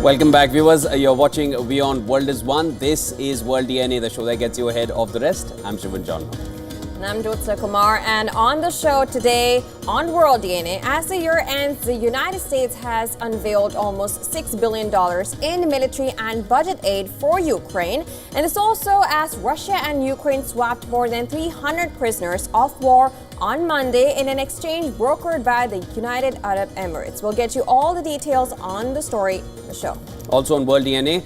Welcome back, viewers. You're watching WION World is One. This is World DNA, the show that gets you ahead of the rest. I'm Shivan John. And I'm Jyotsa Kumar. And on the show today on World DNA, as the year ends, the United States has unveiled almost $6 billion in military and budget aid for Ukraine. And this also as Russia and Ukraine swapped more than 300 prisoners of war on Monday in an exchange brokered by the United Arab Emirates. We'll get you all the details on the story in the show. Also on World DNA,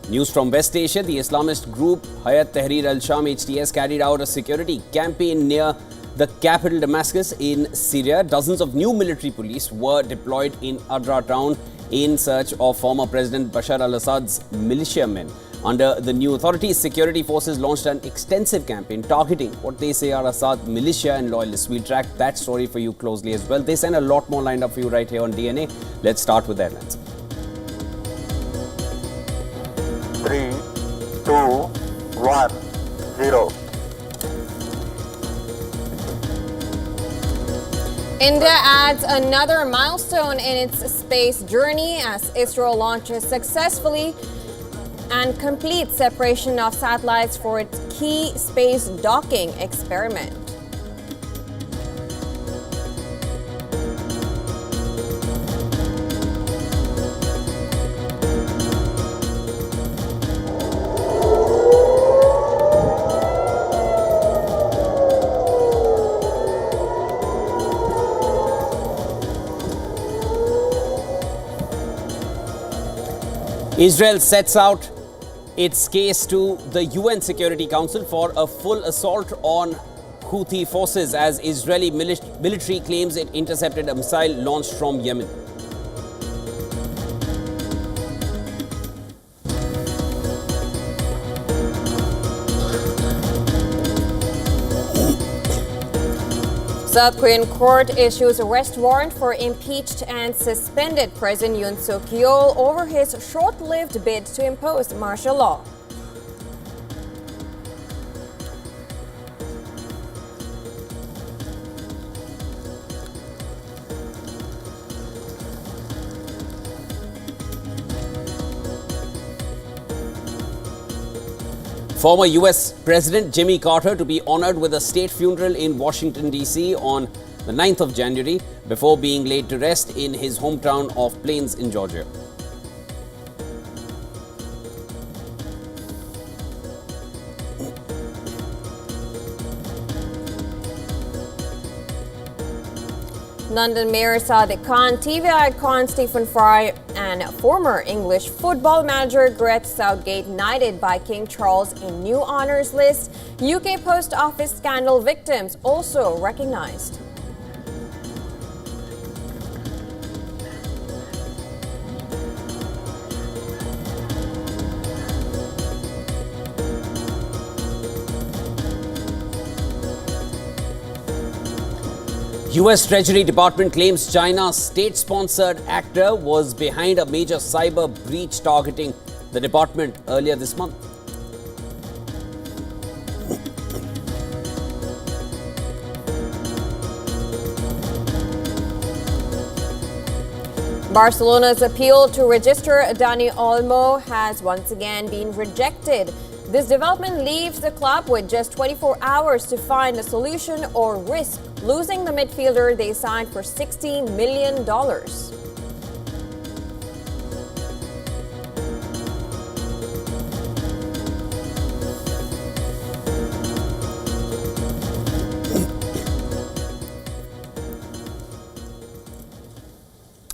news from West Asia, the Islamist group Hayat Tahrir al-Sham HTS carried out a security campaign near the capital Damascus in Syria. Dozens of new military police were deployed in Adra town in search of former President Bashar al-Assad's militiamen. Under the new authorities, security forces launched an extensive campaign targeting what they say are Assad militia and loyalists. We'll track that story for you closely as well. They send a lot more lined up for you right here on DNA. Let's start with the headlines. 3, 2, 1, 0. India adds another milestone in its space journey as ISRO launches successfully and completes separation of satellites for its key space docking experiment. Israel sets out its case to the UN Security Council for a full assault on Houthi forces as Israeli military claims it intercepted a missile launched from Yemen. South Korean court issues arrest warrant for impeached and suspended President Yoon Suk-yeol over his short-lived bid to impose martial law. Former US President Jimmy Carter to be honored with a state funeral in Washington, D.C. on the 9th of January before being laid to rest in his hometown of Plains in Georgia. London Mayor Sadiq Khan, TV icon Stephen Fry, and former English football manager Gareth Southgate knighted by King Charles in new honours list. UK post office scandal victims also recognised. US Treasury Department claims China's state-sponsored actor was behind a major cyber breach targeting the department earlier this month. Barcelona's appeal to register Dani Olmo has once again been rejected. This development leaves the club with just 24 hours to find a solution or risk losing the midfielder they signed for $60 million.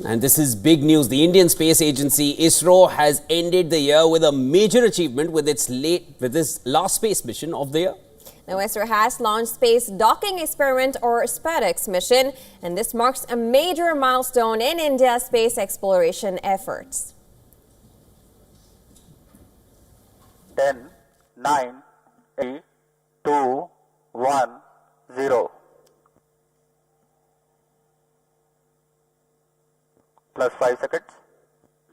And this is big news. The Indian Space Agency ISRO has ended the year with a major achievement with its last space mission of the year. Now, ISRO has launched Space Docking Experiment or SpaDex mission, and this marks a major milestone in India's space exploration efforts. 10, 9, 8, 2, 1, 0. Plus 5 seconds.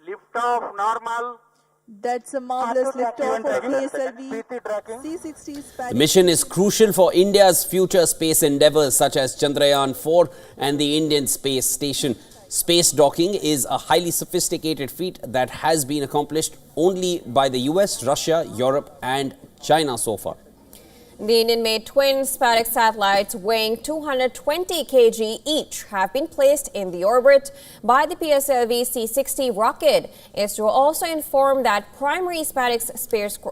Lift off normal. That's a marvelous liftoff of PSLV C-60 SpaDex. The mission is crucial for India's future space endeavours such as Chandrayaan 4 and the Indian Space Station. Space docking is a highly sophisticated feat that has been accomplished only by the US, Russia, Europe and China so far. The Indian-made twin SpaDex satellites weighing 220 kg each have been placed in the orbit by the PSLV C-60 rocket. ISRO also informed that primary SpaDex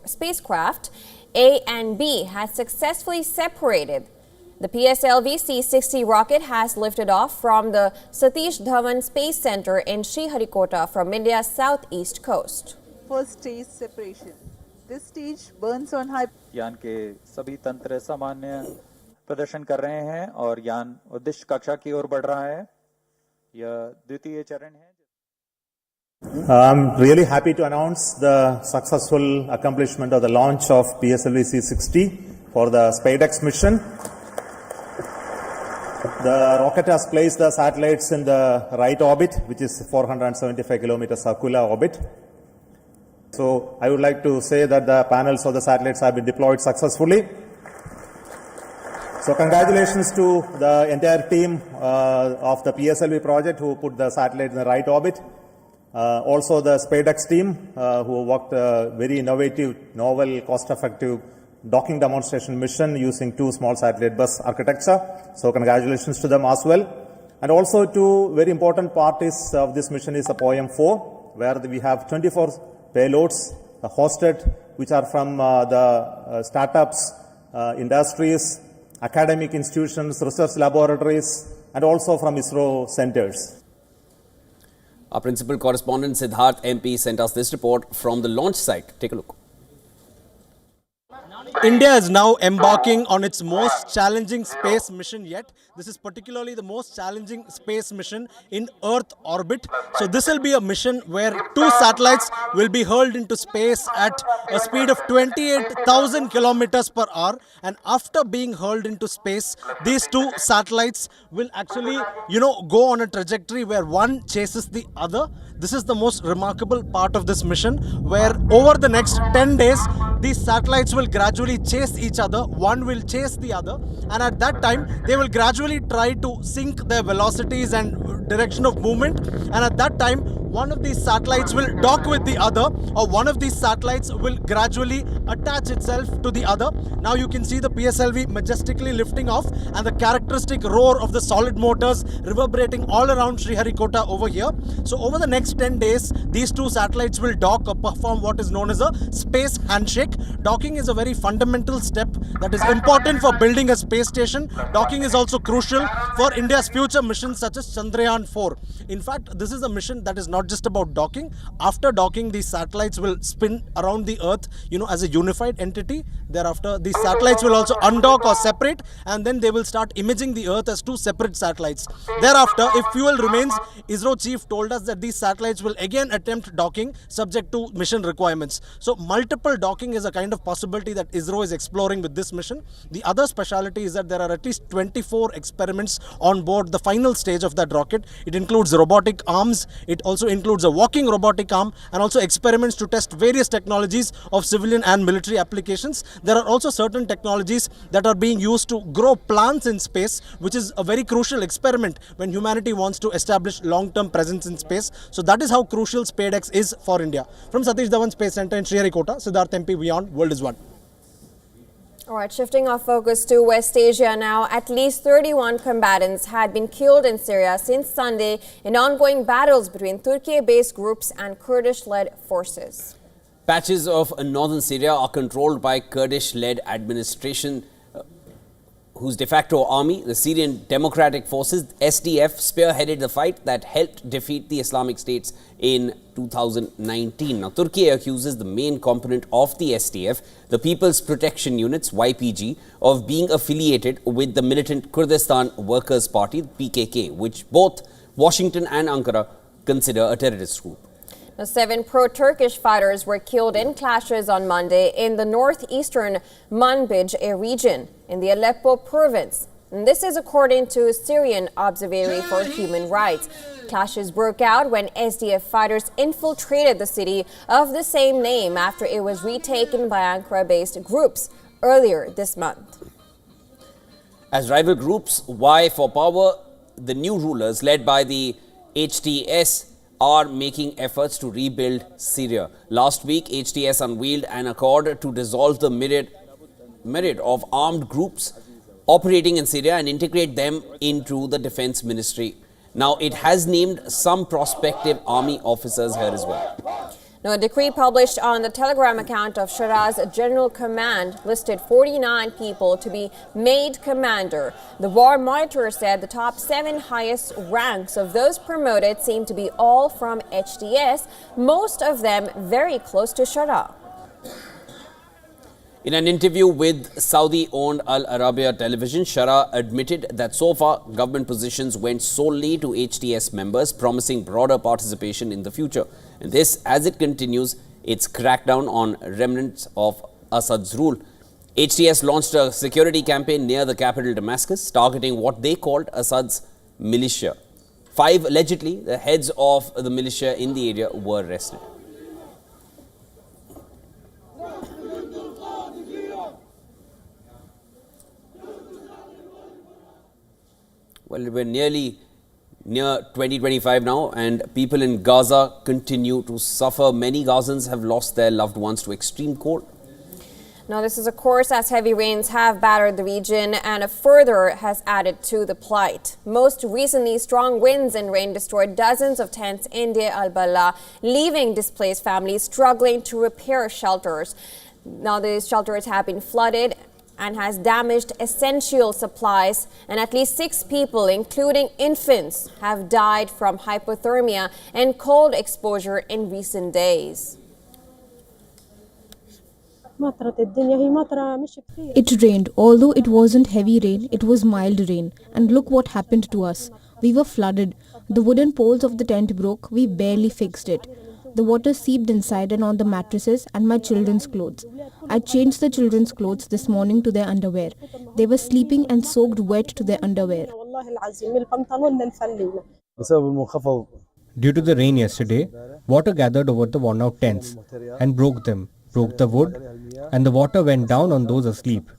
spacecraft A and B has successfully separated. The PSLV C-60 rocket has lifted off from the Satish Dhawan Space Center in Sriharikota from India's southeast coast. First stage separation. This stage burns on high. यान के सभी तंत्र सामान्य प्रदर्शन कर रहे हैं और यान उद्देश्य कक्षा की ओर बढ़ रहा है। यह द्वितीय चरण है। I'm really happy to announce the successful accomplishment of the launch of PSLV C-60 for the SpaDex mission. The rocket has placed the satellites in the right orbit, which is 475 kilometer circular orbit. So I would like to say that the panels of the satellites have been deployed successfully. So congratulations to the entire team of the PSLV project who put the satellite in the right orbit. Also the SpaDex team who worked a very innovative, novel, cost-effective docking demonstration mission using two small satellite bus architecture. So congratulations to them as well. And also two very important parties of this mission is the POEM-4, where we have 24 payloads hosted, which are from the startups, industries, academic institutions, research laboratories, and also from ISRO centers. Our principal correspondent Siddharth MP sent us this report from the launch site. Take a look. India is now embarking on its most challenging space mission yet. This is particularly the most challenging space mission in Earth orbit. So this will be a mission where two satellites will be hurled into space at a speed of 28,000 kilometers per hour. And after being hurled into space, these two satellites will actually, go on a trajectory where one chases the other. This is the most remarkable part of this mission, where over the next 10 days, these satellites will gradually chase each other. One will chase the other, and at that time, they will gradually try to sync their velocities and direction of movement. And at that time, one of these satellites will dock with the other, or one of these satellites will gradually attach itself to the other. Now you can see the PSLV majestically lifting off and the characteristic roar of the solid motors reverberating all around Sriharikota over here. So over the next 10 days, these two satellites will dock or perform what is known as a space handshake. Docking is a very fundamental step that is important for building a space station. Docking is also crucial for India's future missions such as Chandrayaan 4. In fact, this is a mission that is not just about docking. After docking, these satellites will spin around the Earth, as a unified entity. Thereafter, these satellites will also undock or separate, and then they will start imaging the Earth as two separate satellites. Thereafter, if fuel remains, ISRO chief told us that these satellites will again attempt docking subject to mission requirements. So multiple docking is a kind of possibility that ISRO is exploring with this mission. The other speciality is that there are at least 24 experiments on board the final stage of that rocket. It includes robotic arms. It also includes a walking robotic arm, and also experiments to test various technologies of civilian and military applications. There are also certain technologies that are being used to grow plants in space, which is a very crucial experiment when humanity wants to establish long-term presence in space. So that is how crucial SpaDex is for India. From Satish Dhawan Space Center in Sriharikota, Siddharth MP, WION World is One. All right, shifting our focus to West Asia now. At least 31 combatants had been killed in Syria since Sunday in ongoing battles between Turkey-based groups and Kurdish-led forces. Patches of northern Syria are controlled by Kurdish-led administration whose de facto army, the Syrian Democratic Forces, SDF, spearheaded the fight that helped defeat the Islamic States in 2019. Now, Turkey accuses the main component of the SDF, the People's Protection Units, YPG, of being affiliated with the militant Kurdistan Workers' Party, PKK, which both Washington and Ankara consider a terrorist group. Now, 7 pro-Turkish fighters were killed in clashes on Monday in the northeastern Manbij region in the Aleppo province. And this is according to Syrian Observatory for Human Rights. Clashes broke out when SDF fighters infiltrated the city of the same name after it was retaken by Ankara-based groups earlier this month. As rival groups vie for power, the new rulers led by the HTS are making efforts to rebuild Syria. Last week, HTS unveiled an accord to dissolve the myriad of armed groups operating in Syria and integrate them into the Defense Ministry. Now, it has named some prospective army officers here as well. Now, a decree published on the Telegram account of Shara's General Command listed 49 people to be made commander. The War Monitor said the top 7 highest ranks of those promoted seem to be all from HTS, most of them very close to Shara. In an interview with Saudi-owned Al Arabiya television, Shara admitted that so far government positions went solely to HTS members, promising broader participation in the future. And this as it continues its crackdown on remnants of Assad's rule. HTS launched a security campaign near the capital Damascus, targeting what they called Assad's militia. 5 allegedly the heads of the militia in the area were arrested. Well, we're nearly near 2025 now, and people in Gaza continue to suffer. Many Gazans have lost their loved ones to extreme cold. Now, this is, of course, as heavy rains have battered the region and further has added to the plight. Most recently, strong winds and rain destroyed dozens of tents in Deir al-Balah, leaving displaced families struggling to repair shelters. Now, these shelters have been flooded and has damaged essential supplies, and at least 6 people, including infants, have died from hypothermia and cold exposure in recent days. It rained. Although it wasn't heavy rain, it was mild rain. And look what happened to us. We were flooded. The wooden poles of the tent broke. We barely fixed it. The water seeped inside and on the mattresses and my children's clothes. I changed the children's clothes this morning to their underwear. They were sleeping and soaked wet to their underwear. Due to the rain yesterday, water gathered over the worn out tents and broke them, broke the wood, and the water went down on those asleep.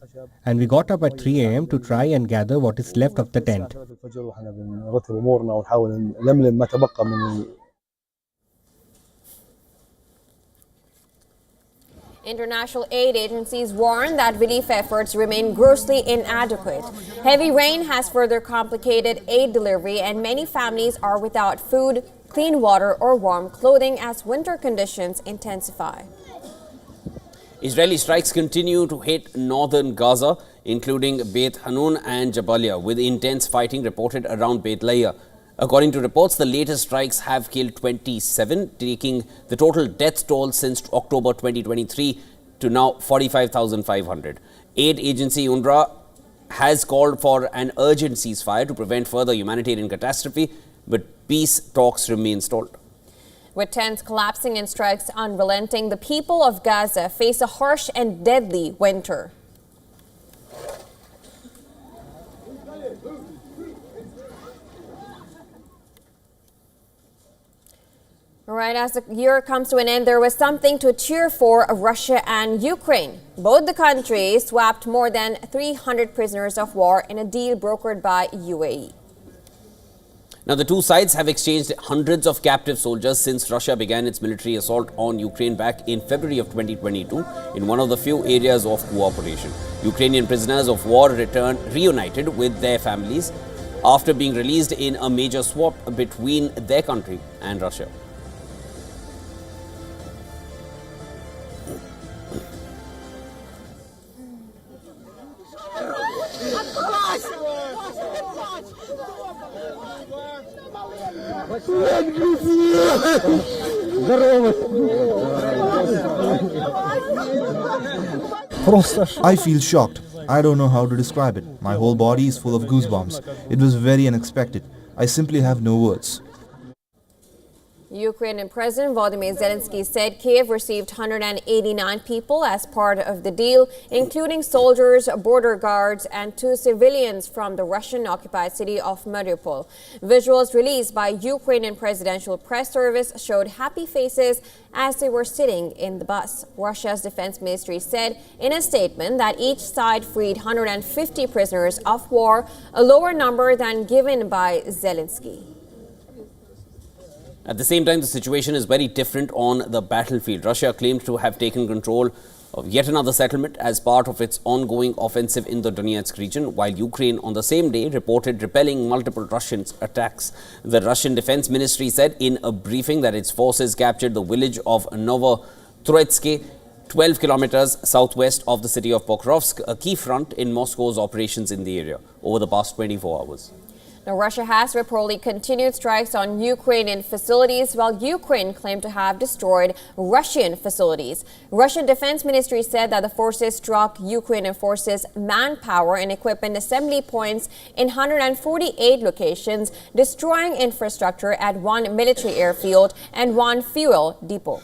And we got up at 3 a.m. to try and gather what is left of the tent. International aid agencies warn that relief efforts remain grossly inadequate. Heavy rain has further complicated aid delivery, and many families are without food, clean water, or warm clothing as winter conditions intensify. Israeli strikes continue to hit northern Gaza, including Beit Hanun and Jabalia, with intense fighting reported around Beit Lahiya. According to reports, the latest strikes have killed 27, taking the total death toll since October 2023 to now 45,500. Aid agency UNRWA has called for an urgent ceasefire to prevent further humanitarian catastrophe, but peace talks remain stalled. With tents collapsing and strikes unrelenting, the people of Gaza face a harsh and deadly winter. All right, as the year comes to an end, there was something to cheer for Russia and Ukraine. Both the countries swapped more than 300 prisoners of war in a deal brokered by UAE. Now, the two sides have exchanged hundreds of captive soldiers since Russia began its military assault on Ukraine back in February of 2022 in one of the few areas of cooperation. Ukrainian prisoners of war reunited with their families after being released in a major swap between their country and Russia. I feel shocked. I don't know how to describe it. My whole body is full of goosebumps. It was very unexpected. I simply have no words. Ukrainian President Volodymyr Zelensky said Kiev received 189 people as part of the deal, including soldiers, border guards, and 2 civilians from the Russian-occupied city of Mariupol. Visuals released by Ukrainian Presidential Press Service showed happy faces as they were sitting in the bus. Russia's defense ministry said in a statement that each side freed 150 prisoners of war, a lower number than given by Zelensky. At the same time, the situation is very different on the battlefield. Russia claimed to have taken control of yet another settlement as part of its ongoing offensive in the Donetsk region, while Ukraine on the same day reported repelling multiple Russian attacks. The Russian Defense Ministry said in a briefing that its forces captured the village of Novotroitsky, 12 kilometers southwest of the city of Pokrovsk, a key front in Moscow's operations in the area over the past 24 hours. Now, Russia has reportedly continued strikes on Ukrainian facilities, while Ukraine claimed to have destroyed Russian facilities. Russian Defense Ministry said that the forces struck Ukrainian forces' manpower and equipment assembly points in 148 locations, destroying infrastructure at one military airfield and one fuel depot.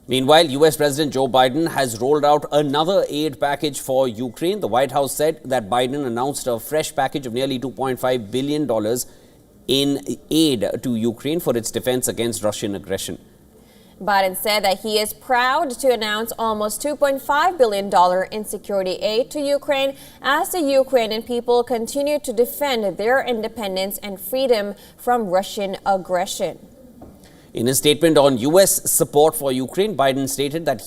Meanwhile, U.S. President Joe Biden has rolled out another aid package for Ukraine. The White House said that Biden announced a fresh package of nearly $2.5 billion in aid to Ukraine for its defense against Russian aggression. Biden said that he is proud to announce almost $2.5 billion in security aid to Ukraine as the Ukrainian people continue to defend their independence and freedom from Russian aggression. In a statement on U.S. support for Ukraine, Biden stated that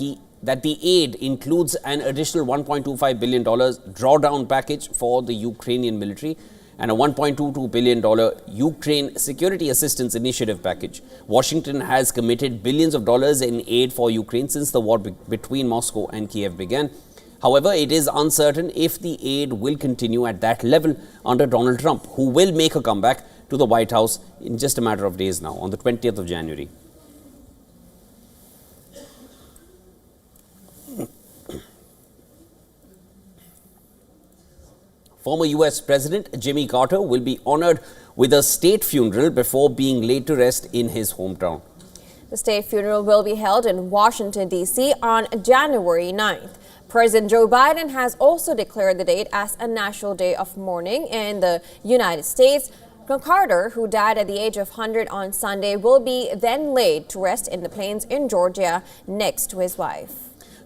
the aid includes an additional $1.25 billion drawdown package for the Ukrainian military and a $1.22 billion Ukraine Security Assistance Initiative package. Washington has committed billions of dollars in aid for Ukraine since the war between Moscow and Kiev began. However, it is uncertain if the aid will continue at that level under Donald Trump, who will make a comeback to the White House in just a matter of days now, on the 20th of January. Former U.S. President Jimmy Carter will be honored with a state funeral before being laid to rest in his hometown. The state funeral will be held in Washington, D.C. on January 9th. President Joe Biden has also declared the date as a national day of mourning in the United States. Carter, who died at the age of 100 on Sunday, will be then laid to rest in the plains in Georgia next to his wife.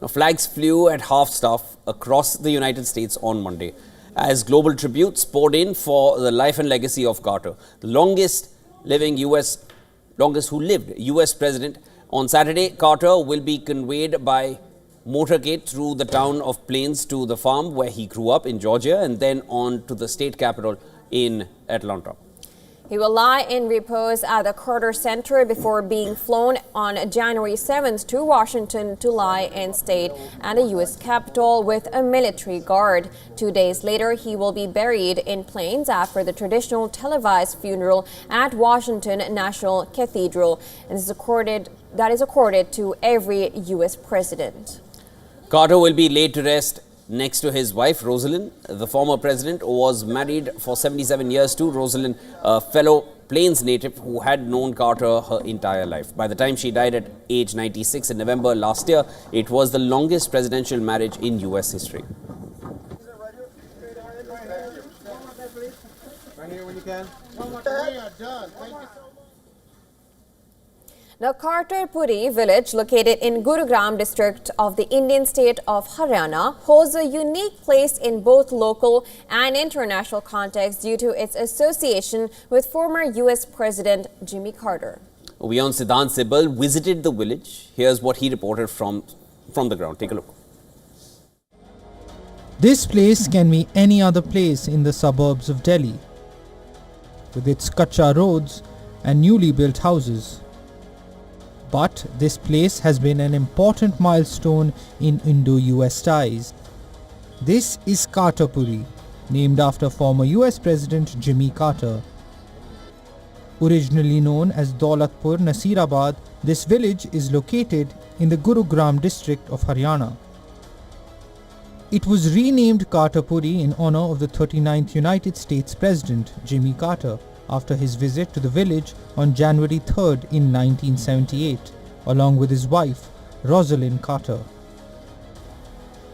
Now, flags flew at half-staff across the United States on Monday as global tributes poured in for the life and legacy of Carter, the longest who lived U.S. president. On Saturday, Carter will be conveyed by motorcade through the town of Plains to the farm where he grew up in Georgia and then on to the state capitol in Atlanta. He will lie in repose at the Carter Center before being flown on January 7th to Washington to lie in state at the U.S. Capitol with a military guard. 2 days later, he will be buried in Plains after the traditional televised funeral at Washington National Cathedral. And that is accorded to every U.S. president. Carter will be laid to rest next to his wife, Rosalind. The former president was married for 77 years to Rosalind, a fellow Plains native who had known Carter her entire life. By the time she died at age 96 in November last year, it was the longest presidential marriage in U.S. history. Now, Carter Puri village, located in Gurugram district of the Indian state of Haryana, holds a unique place in both local and international context due to its association with former U.S. President Jimmy Carter. WION Siddhant Sibal visited the village. Here's what he reported from the ground. Take a look. This place can be any other place in the suburbs of Delhi, with its kacha roads and newly built houses. But this place has been an important milestone in Indo-US ties. This is Carter Puri, named after former US President Jimmy Carter. Originally known as Daulatpur Nasirabad, this village is located in the Gurugram district of Haryana. It was renamed Carter Puri in honor of the 39th United States President Jimmy Carter, after his visit to the village on January 3rd in 1978, along with his wife, Rosalind Carter.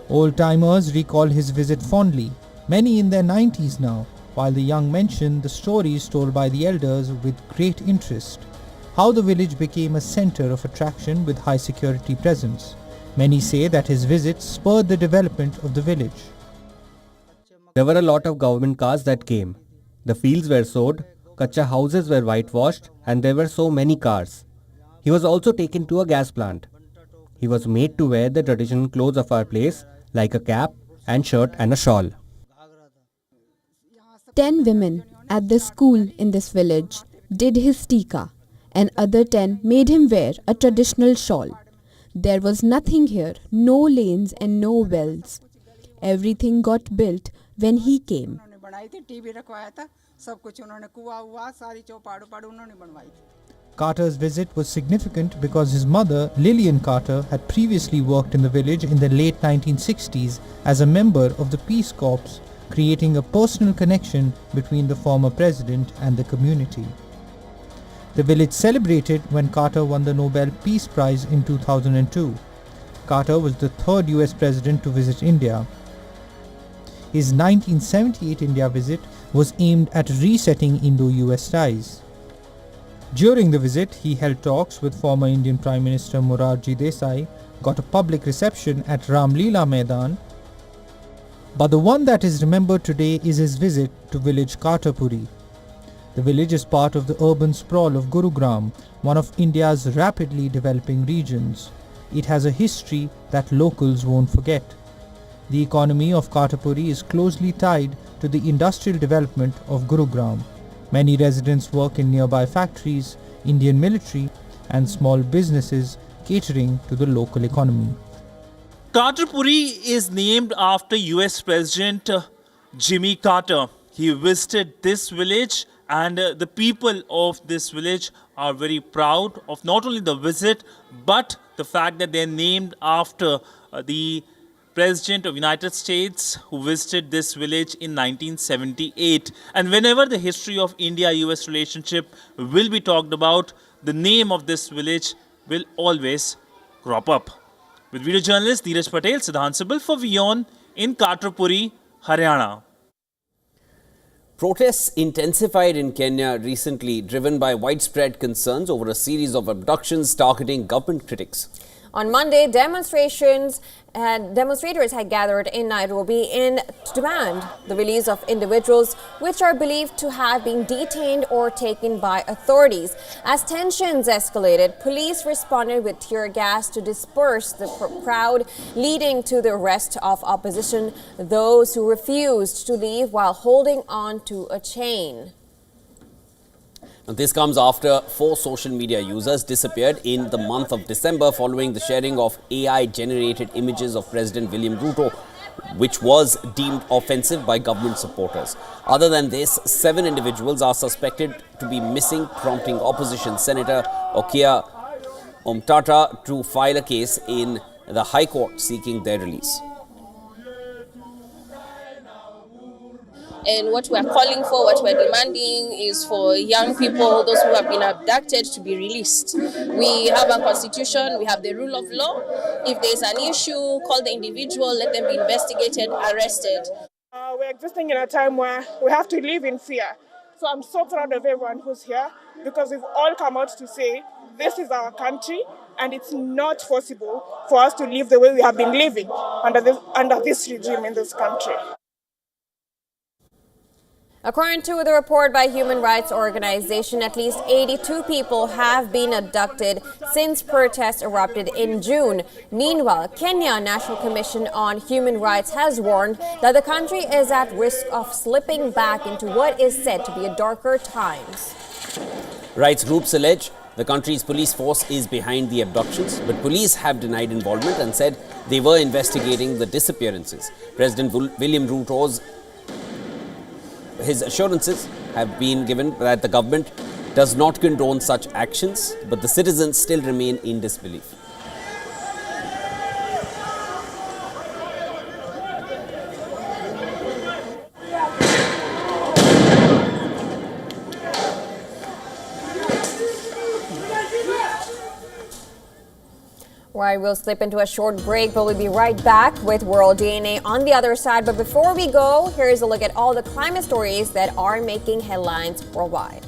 Old-timers recall his visit fondly, many in their 90s now, while the young mention the stories told by the elders with great interest. How the village became a center of attraction with high security presence. Many say that his visit spurred the development of the village. There were a lot of government cars that came. The fields were sowed, Kacha houses were whitewashed and there were so many cars. He was also taken to a gas plant. He was made to wear the traditional clothes of our place, like a cap and shirt and a shawl. 10 women at the school in this village did his tika, and other 10 made him wear a traditional shawl. There was nothing here, no lanes and no wells. Everything got built when he came. Carter's visit was significant because his mother, Lillian Carter, had previously worked in the village in the late 1960s as a member of the Peace Corps, creating a personal connection between the former president and the community. The village celebrated when Carter won the Nobel Peace Prize in 2002. Carter was the third US president to visit India. His 1978 India visit was aimed at resetting Indo-US ties. During the visit, he held talks with former Indian Prime Minister Morarji Desai, got a public reception at Ramlila Maidan. But the one that is remembered today is his visit to village Puri. The village is part of the urban sprawl of Gurugram, one of India's rapidly developing regions. It has a history that locals won't forget. The economy of Puri is closely tied to the industrial development of Gurugram. Many residents work in nearby factories, Indian military, and small businesses catering to the local economy. Puri is named after US President Jimmy Carter. He visited this village, and the people of this village are very proud of not only the visit, but the fact that they're named after the President of United States who visited this village in 1978. And whenever the history of India-US relationship will be talked about, the name of this village will always crop up. With video journalist Dheeraj Patel, Siddhant Sibal for WION in Puri, Haryana. Protests intensified in Kenya recently, driven by widespread concerns over a series of abductions targeting government critics. On Monday, demonstrators had gathered in Nairobi to demand the release of individuals which are believed to have been detained or taken by authorities. As tensions escalated, police responded with tear gas to disperse the crowd, leading to the arrest of opposition, those who refused to leave while holding on to a chain. This comes after 4 social media users disappeared in the month of December following the sharing of AI-generated images of President William Ruto, which was deemed offensive by government supporters. Other than this, 7 individuals are suspected to be missing, prompting opposition Senator Okia Omtata to file a case in the High Court seeking their release. And what we are calling for, what we are demanding is for young people, those who have been abducted, to be released. We have a constitution, we have the rule of law. If there's an issue, call the individual, let them be investigated, arrested. We're existing in a time where we have to live in fear. So I'm so proud of everyone who's here because we've all come out to say this is our country and it's not possible for us to live the way we have been living under this regime in this country. According to the report by human rights organization, at least 82 people have been abducted since protests erupted in June. Meanwhile, Kenya National Commission on Human Rights has warned that the country is at risk of slipping back into what is said to be a darker times. Rights groups allege the country's police force is behind the abductions, but police have denied involvement and said they were investigating the disappearances. President William Ruto's his assurances have been given that the government does not condone such actions, but the citizens still remain in disbelief. Right, we'll slip into a short break, but we'll be right back with World DNA on the other side. But before we go, here's a look at all the climate stories that are making headlines worldwide.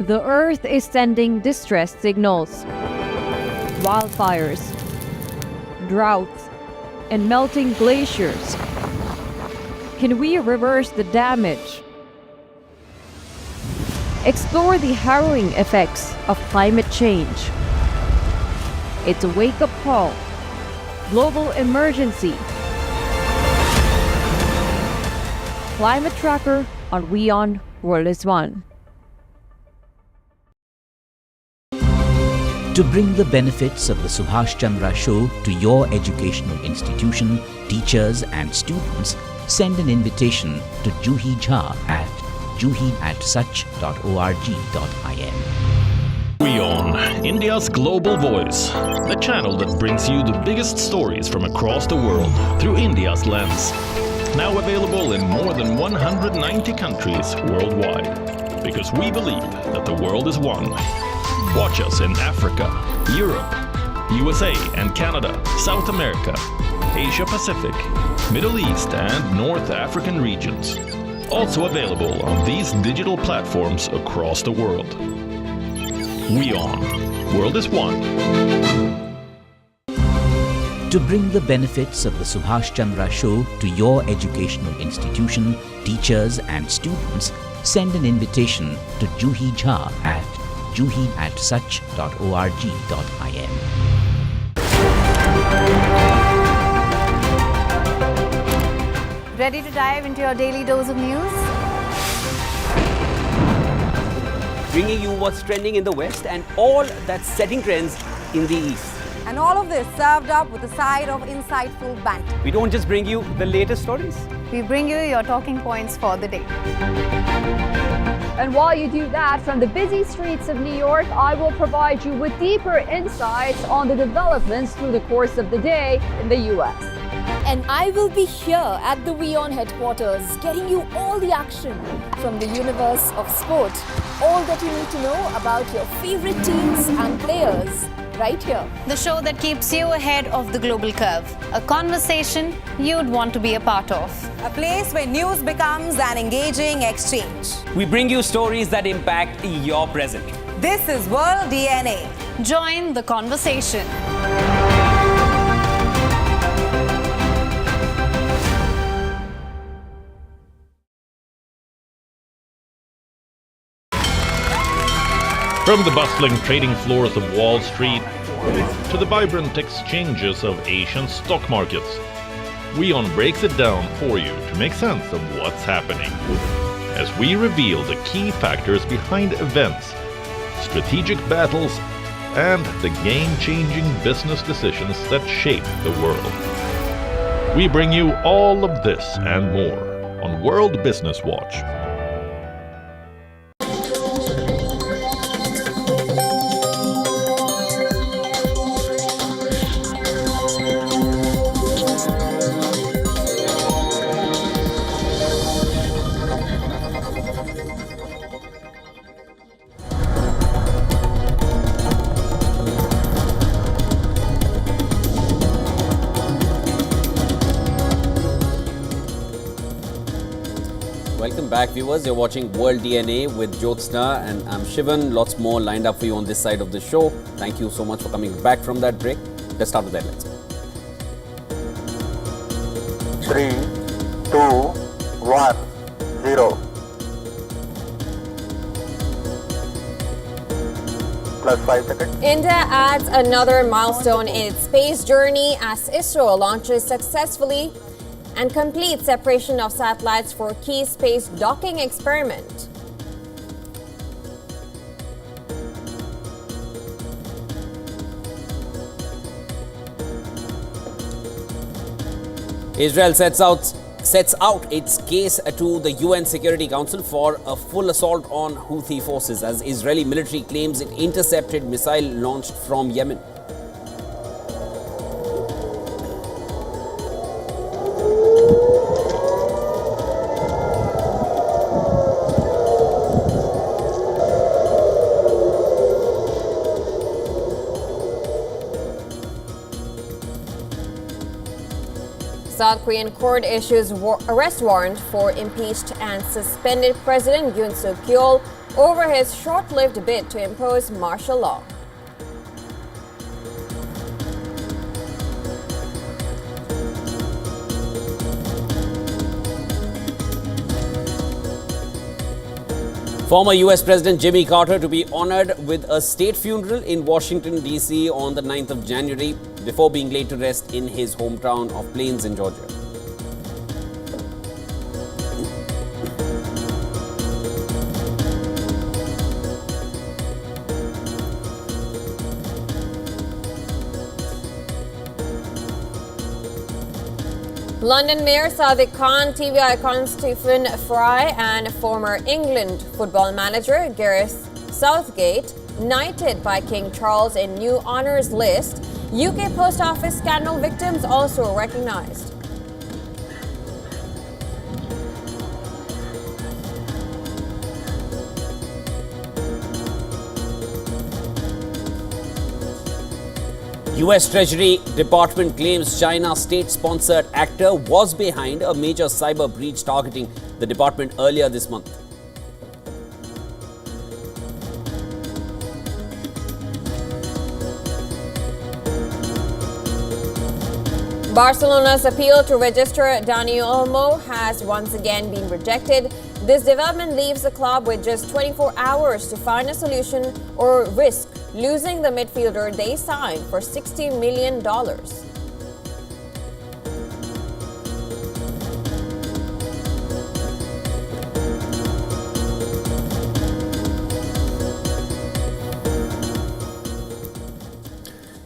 The Earth is sending distress signals. Wildfires, droughts, and melting glaciers. Can we reverse the damage? Explore the harrowing effects of climate change. It's a wake-up call. Global emergency. Climate Tracker on WION World is One. To bring the benefits of the Subhash Chandra Show to your educational institution, teachers and students, send an invitation to Juhi Jha at juhi@such.org.in. WION, India's global voice, the channel that brings you the biggest stories from across the world through India's lens. Now available in more than 190 countries worldwide. Because we believe that the world is one. Watch us in Africa, Europe, USA and Canada, South America, Asia Pacific, Middle East and North African regions. Also available on these digital platforms across the world. WION, World is One. To bring the benefits of the Subhash Chandra Show to your educational institution, teachers and students, send an invitation to Juhi Jha at juhi@such.org.in. Ready to dive into your daily dose of news? Bringing you what's trending in the West and all that's setting trends in the East. And all of this served up with a side of insightful banter. We don't just bring you the latest stories. We bring you your talking points for the day. And while you do that, from the busy streets of New York, I will provide you with deeper insights on the developments through the course of the day in the US. And I will be here at the WION headquarters, getting you all the action from the universe of sport. All that you need to know about your favorite teams and players, right here. The show that keeps you ahead of the global curve. A conversation you'd want to be a part of. A place where news becomes an engaging exchange. We bring you stories that impact your present. This is World DNA. Join the conversation. From the bustling trading floors of Wall Street to the vibrant exchanges of Asian stock markets, WION breaks it down for you to make sense of what's happening. As we reveal the key factors behind events, strategic battles, and the game-changing business decisions that shape the world. We bring you all of this and more on World Business Watch. Welcome back, viewers. You're watching World DNA with Jyotsna and I'm Shivan. Lots more lined up for you on this side of the show. Thank you so much for coming back from that break. Let's start with the headlines. 3, 2, 1, 0. Plus 5 seconds. India adds another milestone in its space journey as ISRO launches successfully and completes separation of satellites for key space docking experiment. Israel sets out its case to the UN Security Council for a full assault on Houthi forces as Israeli military claims it intercepted missile launched from Yemen. South Korean court issues arrest warrant for impeached and suspended President Yoon Suk-yeol. over his short-lived bid to impose martial law. Former US President Jimmy Carter to be honored with a state funeral in Washington, D.C. on the 9th of January before being laid to rest in his hometown of Plains in Georgia. London Mayor Sadiq Khan, TV icon Stephen Fry and former England football manager Gareth Southgate knighted by King Charles in new honours list. UK Post Office scandal victims also recognised. US Treasury Department claims China's state-sponsored actor was behind a major cyber breach targeting the department earlier this month. Barcelona's appeal to register Dani Olmo has once again been rejected. This development leaves the club with just 24 hours to find a solution or risk losing the midfielder they signed for $60 million.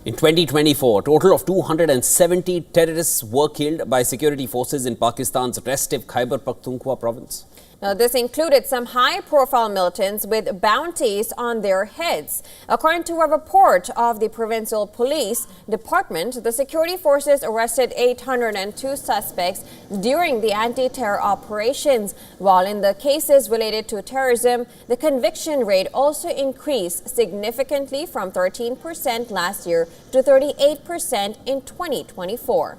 In 2024, a total of 270 terrorists were killed by security forces in Pakistan's restive Khyber Pakhtunkhwa province. Now, this included some high-profile militants with bounties on their heads. According to a report of the Provincial Police Department, the security forces arrested 802 suspects during the anti-terror operations. While in the cases related to terrorism, the conviction rate also increased significantly from 13% last year to 38% in 2024.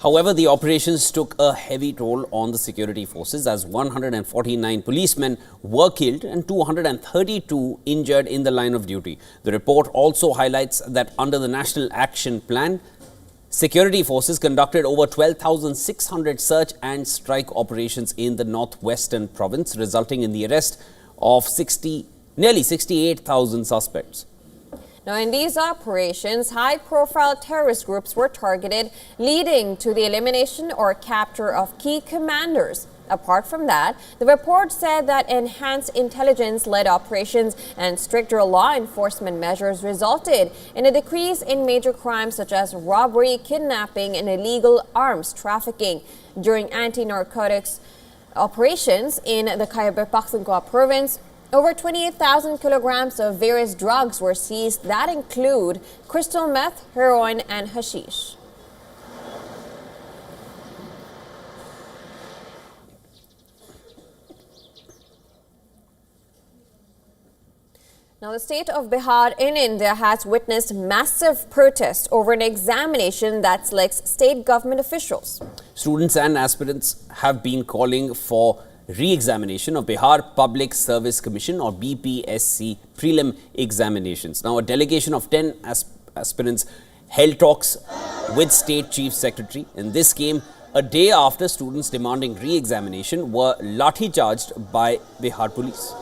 However, the operations took a heavy toll on the security forces as 149 policemen were killed and 232 injured in the line of duty. The report also highlights that under the National Action Plan, security forces conducted over 12,600 search and strike operations in the northwestern province, resulting in the arrest of nearly 68,000 suspects. Now, in these operations, high-profile terrorist groups were targeted, leading to the elimination or capture of key commanders. Apart from that, the report said that enhanced intelligence-led operations and stricter law enforcement measures resulted in a decrease in major crimes such as robbery, kidnapping, and illegal arms trafficking. During anti-narcotics operations in the Khyber Pakhtunkhwa province, over 28,000 kilograms of various drugs were seized that include crystal meth, heroin, and hashish. Now, the state of Bihar in India has witnessed massive protests over an examination that selects state government officials. Students and aspirants have been calling for reexamination of Bihar Public Service Commission or BPSC prelim examinations. Now, a delegation of 10 aspirants held talks with State Chief Secretary, and this came a day after students demanding re-examination were lathi charged by Bihar police.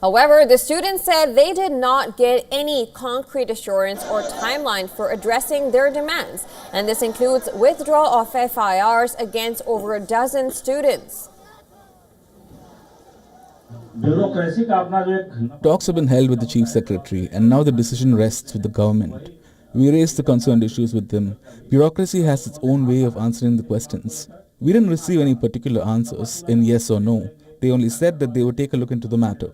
However, the students said they did not get any concrete assurance or timeline for addressing their demands, and this includes withdrawal of FIRs against over a dozen students. Talks have been held with the Chief Secretary, and now the decision rests with the government. We raised the concerned issues with them. Bureaucracy has its own way of answering the questions. We didn't receive any particular answers in yes or no. They only said that they would take a look into the matter.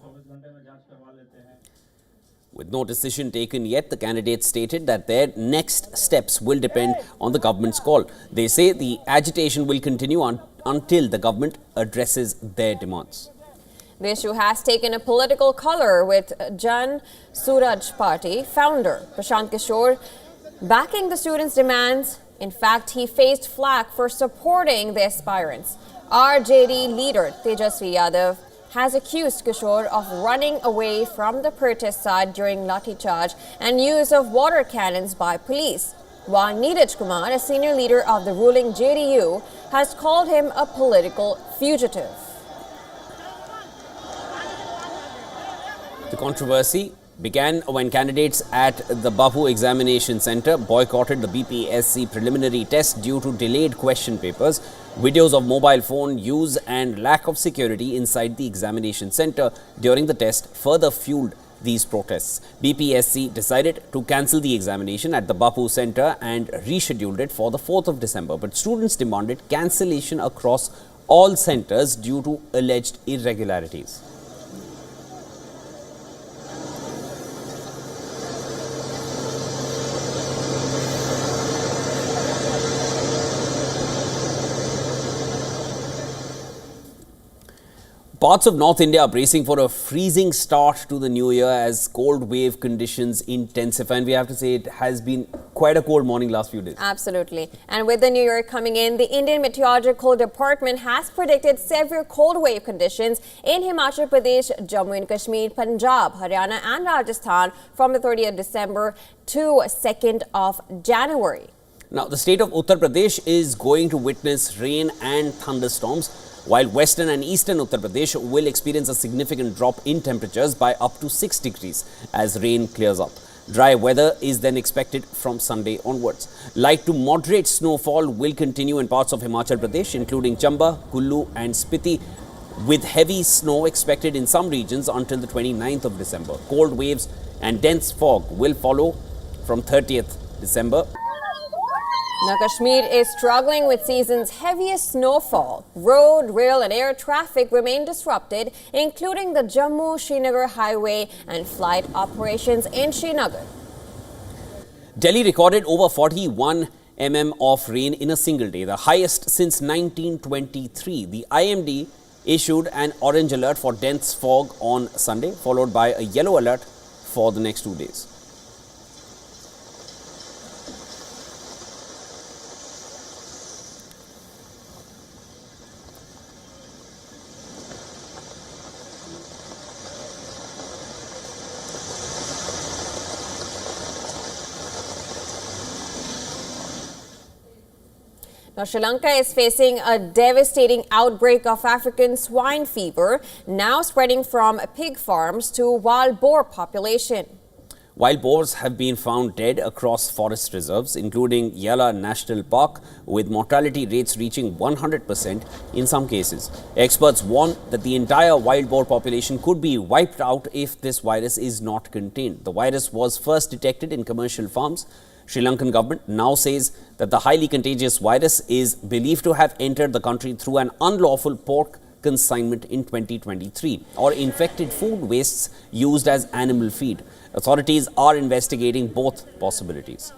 With no decision taken yet, the candidates stated that their next steps will depend on the government's call. They say the agitation will continue until the government addresses their demands. The issue has taken a political color, with Jan Suraj Party founder Prashant Kishore backing the students' demands. In fact, he faced flack for supporting the aspirants. RJD leader Tejasvi Yadav has accused Kishore of running away from the protest side during lathi charge and use of water cannons by police, while Neeraj Kumar, a senior leader of the ruling JDU, has called him a political fugitive. The controversy began when candidates at the Bapu Examination Centre boycotted the BPSC preliminary test due to delayed question papers. Videos of mobile phone use and lack of security inside the examination centre during the test further fueled these protests. BPSC decided to cancel the examination at the Bapu Centre and rescheduled it for the 4th of December. But students demanded cancellation across all centres due to alleged irregularities. Parts of North India are bracing for a freezing start to the new year as cold wave conditions intensify. And we have to say it has been quite a cold morning last few days. Absolutely. And with the new year coming in, the Indian Meteorological Department has predicted severe cold wave conditions in Himachal Pradesh, Jammu and Kashmir, Punjab, Haryana and Rajasthan from the 30th of December to 2nd of January. Now, the state of Uttar Pradesh is going to witness rain and thunderstorms, while western and eastern Uttar Pradesh will experience a significant drop in temperatures by up to 6 degrees as rain clears up. Dry weather is then expected from Sunday onwards. Light to moderate snowfall will continue in parts of Himachal Pradesh, including Chamba, Kullu and Spiti, with heavy snow expected in some regions until the 29th of December. Cold waves and dense fog will follow from 30th December. Now, Kashmir is struggling with season's heaviest snowfall. Road, rail and air traffic remain disrupted, including the Jammu-Srinagar highway and flight operations in Srinagar. Delhi recorded over 41 mm of rain in a single day, the highest since 1923. The IMD issued an orange alert for dense fog on Sunday, followed by a yellow alert for the next 2 days. Now, Sri Lanka is facing a devastating outbreak of African swine fever, now spreading from pig farms to wild boar population. Wild boars have been found dead across forest reserves, including Yala National Park, with mortality rates reaching 100% in some cases. Experts warn that the entire wild boar population could be wiped out if this virus is not contained. The virus was first detected in commercial farms. Sri Lankan government now says that the highly contagious virus is believed to have entered the country through an unlawful pork consignment in 2023 or infected food wastes used as animal feed. Authorities are investigating both possibilities.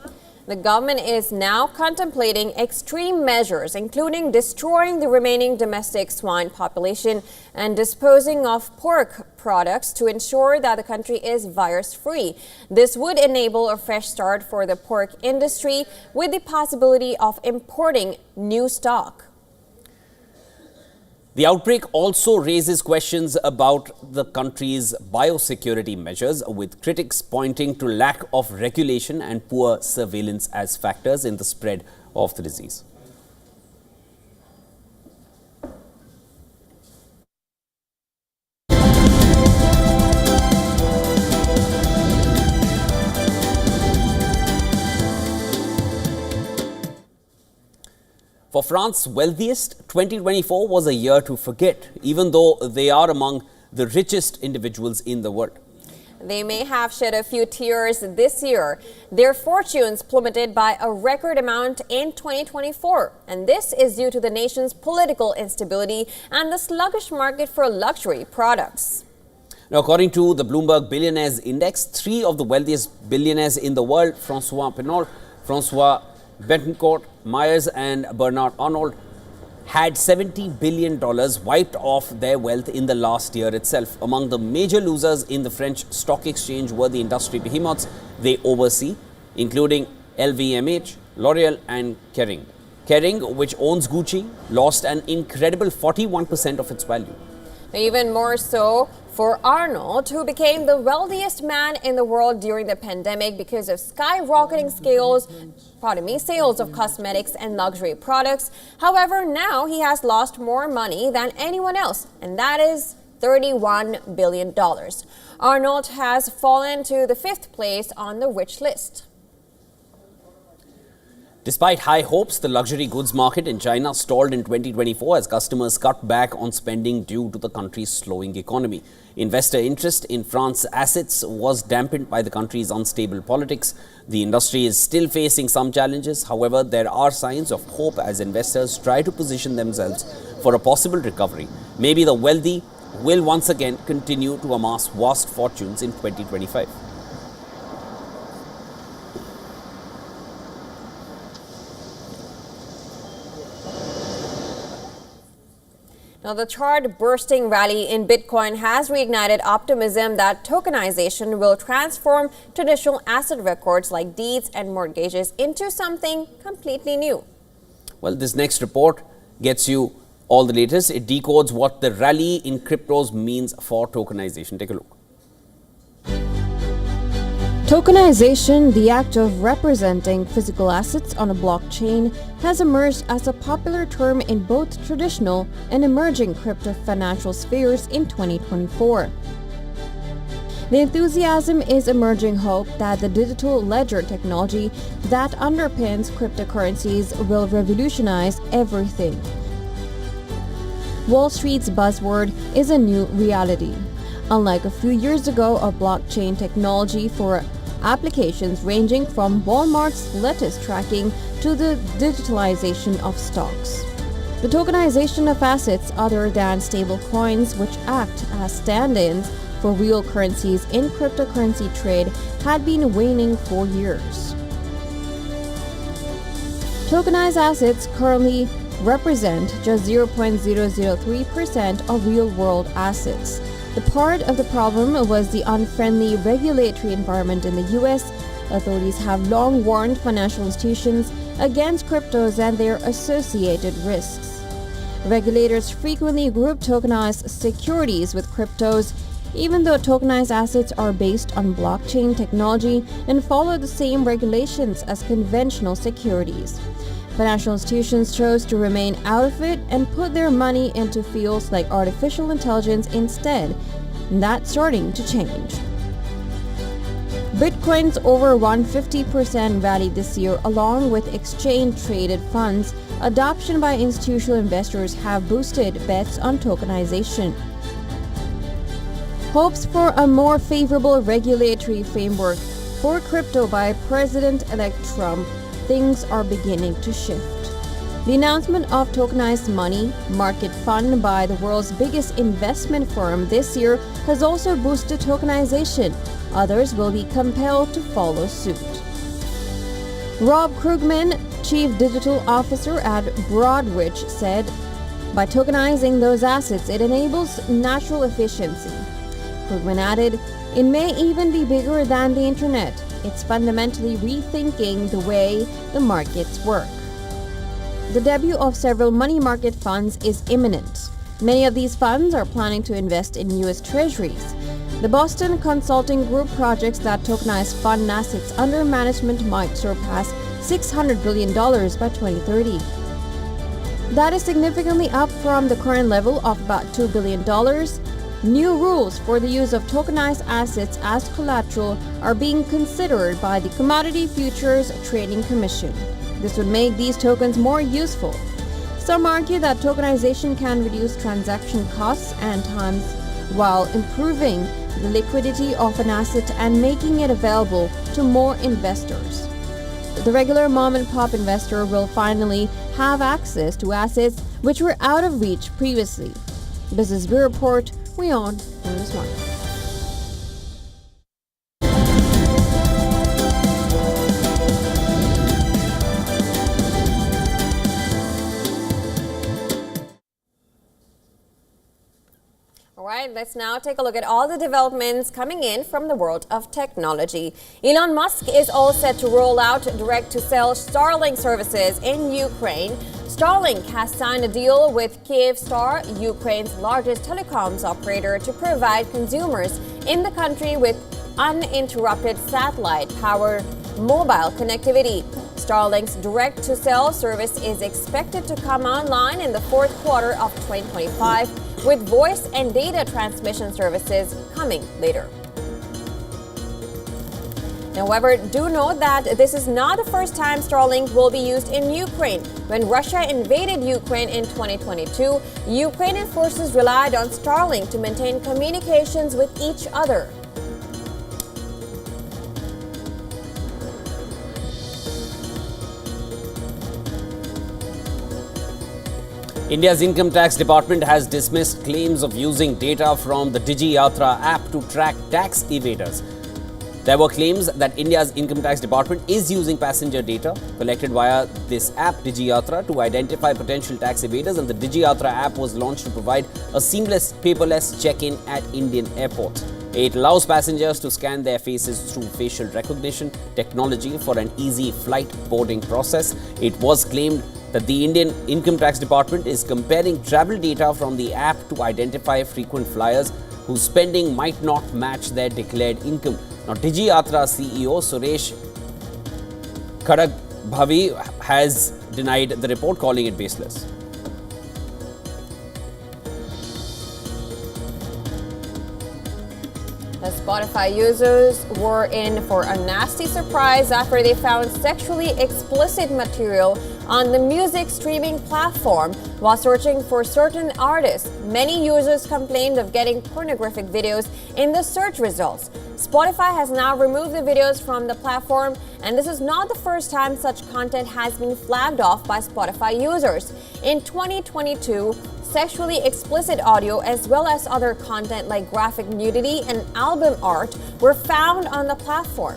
The government is now contemplating extreme measures, including destroying the remaining domestic swine population and disposing of pork products to ensure that the country is virus-free. This would enable a fresh start for the pork industry with the possibility of importing new stock. The outbreak also raises questions about the country's biosecurity measures, with critics pointing to lack of regulation and poor surveillance as factors in the spread of the disease. For France's wealthiest, 2024 was a year to forget, even though they are among the richest individuals in the world. They may have shed a few tears this year. Their fortunes plummeted by a record amount in 2024. And this is due to the nation's political instability and the sluggish market for luxury products. Now, according to the Bloomberg Billionaires Index, 3 of the wealthiest billionaires in the world, François Pinault, François Bettencourt, Myers and Bernard Arnault, had $70 billion wiped off their wealth in the last year itself. Among the major losers in the French stock exchange were the industry behemoths they oversee, including LVMH, L'Oreal and Kering. Kering, which owns Gucci, lost an incredible 41% of its value. Even more so for Arnold, who became the wealthiest man in the world during the pandemic because of skyrocketing sales of cosmetics and luxury products. However, now he has lost more money than anyone else, and that is $31 billion. Arnold has fallen to the 5th place on the rich list. Despite high hopes, the luxury goods market in China stalled in 2024 as customers cut back on spending due to the country's slowing economy. Investor interest in France's assets was dampened by the country's unstable politics. The industry is still facing some challenges. However, there are signs of hope as investors try to position themselves for a possible recovery. Maybe the wealthy will once again continue to amass vast fortunes in 2025. Now, the chart-bursting rally in Bitcoin has reignited optimism that tokenization will transform traditional asset records like deeds and mortgages into something completely new. Well, this next report gets you all the latest. It decodes what the rally in cryptos means for tokenization. Take a look. Tokenization, the act of representing physical assets on a blockchain, has emerged as a popular term in both traditional and emerging crypto financial spheres in 2024. The enthusiasm is emerging hope that the digital ledger technology that underpins cryptocurrencies will revolutionize everything. Wall Street's buzzword is a new reality. Unlike a few years ago of blockchain technology for applications ranging from Walmart's lettuce tracking to the digitalization of stocks. The tokenization of assets other than stable coins, which act as stand-ins for real currencies in cryptocurrency trade, had been waning for years. Tokenized assets currently represent just 0.003% of real-world assets. The part of the problem was the unfriendly regulatory environment in the US. Authorities have long warned financial institutions against cryptos and their associated risks. Regulators frequently group tokenized securities with cryptos, even though tokenized assets are based on blockchain technology and follow the same regulations as conventional securities. Financial institutions chose to remain out of it and put their money into fields like artificial intelligence instead. And that's starting to change. Bitcoin's over 150% rally this year, along with exchange-traded funds. Adoption by institutional investors have boosted bets on tokenization. Hopes for a more favorable regulatory framework for crypto by President-elect Trump. Things are beginning to shift. The announcement of tokenized money market fund by the world's biggest investment firm this year has also boosted tokenization. Others will be compelled to follow suit. Rob Krugman, Chief Digital Officer at Broadridge, said, "By tokenizing those assets, it enables natural efficiency." Krugman added, "It may even be bigger than the internet. It's fundamentally rethinking the way the markets work." The debut of several money market funds is imminent. Many of these funds are planning to invest in U.S. Treasuries. The Boston Consulting Group projects that tokenize fund assets under management might surpass $600 billion by 2030. That is significantly up from the current level of about $2 billion. New rules for the use of tokenized assets as collateral are being considered by the Commodity Futures Trading Commission. This would make these tokens more useful. Some argue that tokenization can reduce transaction costs and times while improving the liquidity of an asset and making it available to more investors. The regular mom-and-pop investor will finally have access to assets which were out of reach previously. Business Bureau Report, WION The World. right, let's now take a look at all the developments coming in from the world of technology. Elon Musk is all set to roll out direct-to-cell Starlink services in Ukraine. Starlink has signed a deal with Kyivstar, Ukraine's largest telecoms operator, to provide consumers in the country with uninterrupted satellite-powered mobile connectivity. Starlink's direct-to-cell service is expected to come online in the fourth quarter of 2025, with voice and data transmission services coming later. However, do note that this is not the first time Starlink will be used in Ukraine. When Russia invaded Ukraine in 2022, Ukrainian forces relied on Starlink to maintain communications with each other. India's Income Tax Department has dismissed claims of using data from the Digi Yatra app to track tax evaders. There were claims that India's Income Tax Department is using passenger data collected via this app Digi Yatra to identify potential tax evaders, and the Digi Yatra app was launched to provide a seamless paperless check-in at Indian airports. It allows passengers to scan their faces through facial recognition technology for an easy flight boarding process. It was claimed that the Indian Income Tax Department is comparing travel data from the app to identify frequent flyers whose spending might not match their declared income. Now, Digi Yatra CEO Suresh Khadagabhavi has denied the report, calling it baseless. The Spotify users were in for a nasty surprise after they found sexually explicit material on the music streaming platform while searching for certain artists. Many users complained of getting pornographic videos in the search results. Spotify has now removed the videos from the platform, and this is not the first time such content has been flagged off by Spotify users. In 2022, sexually explicit audio as well as other content like graphic nudity and album art were found on the platform.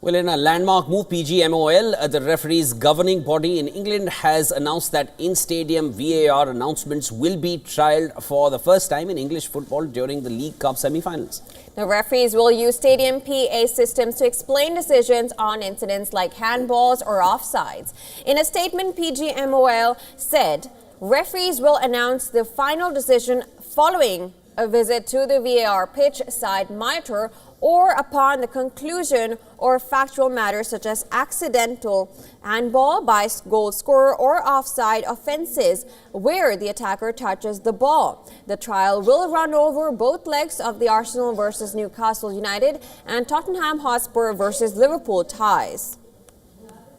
Well, in a landmark move, PGMOL, the referees governing body in England, has announced that in-stadium VAR announcements will be trialled for the first time in English football during the League Cup semi-finals. The referees will use stadium PA systems to explain decisions on incidents like handballs or offsides. In a statement, PGMOL said referees will announce the final decision following a visit to the VAR pitch side monitor or upon the conclusion or factual matters such as accidental handball by goal scorer or offside offences where the attacker touches the ball. The trial will run over both legs of the Arsenal versus Newcastle United and Tottenham Hotspur versus Liverpool ties.